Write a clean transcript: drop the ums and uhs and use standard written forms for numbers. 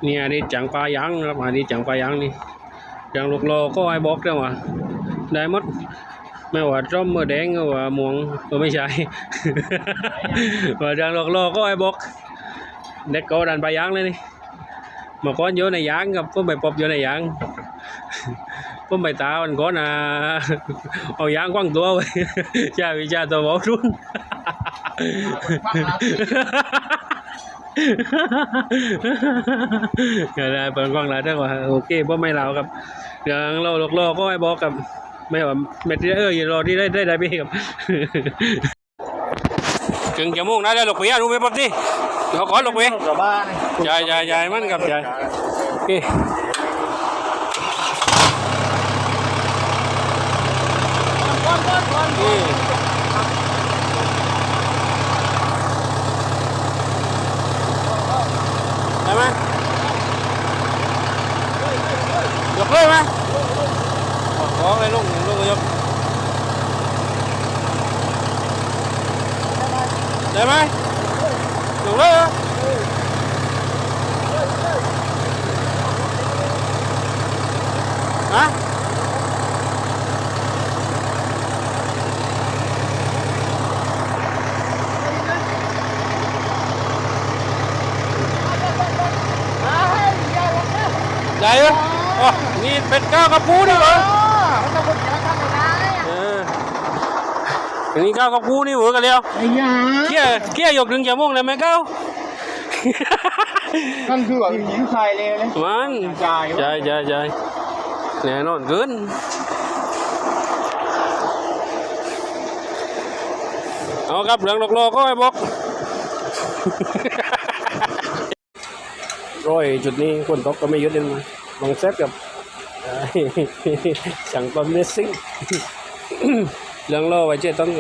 นี่อันนี้จังปลายางนะครับอันนี้จังปลายางนี่อย่างลูกโลก็ไอ้บอกได้ว่าได้หมดไม่ว่าจ้อมเมื่อแดงว่าม่วงก็ไม่ใช่ ว่าอย่างลูกโลก็ไอ้บอกเด็กก็ดันปลายางเลยนี่มาก้อนโยนในยางกับก็ไปปบโยนในยาง ก็ไปตามันก้อนเอายางquăngตัวไป cha vì cha tôi bỏ xuống ได้เปิดกล้องแล้วได้ว่าโอเคเพราะไม่เราครับอย่างเราโลก็ไอ้บอกกับไม่ว่าเม็ดรอที่ได้พี่ครับ ถึงจะมุ่งนะได้หลกเปียรู้ไหมป๊อปที่เขาขอหลกเปียใหญ่มันกับใหญ่โอเคได้ไหมยกเลยไหมขอเลยลุงยกได้ไหมยกเลยเหรอฮะได้เหรออ๋อนี่เป็ดก้าวกระปูนี่เหรอนี่ก้าวกระปูนี่เหรอกันเร็วเกี้ยหยกถึงจะม่วงเลยไหมก้าว นั่นคือแบบหญิงชายเลยมันใช่แน่นอนเกินเอาครับเรื่องดอกโลก็ไอ้บอก ร้อยจุดนี้คนตกก็ไม่ยุดเลยมาลองเซฟกับ chẳng còn missing เรื่องโลไว้เจ๊ต้อง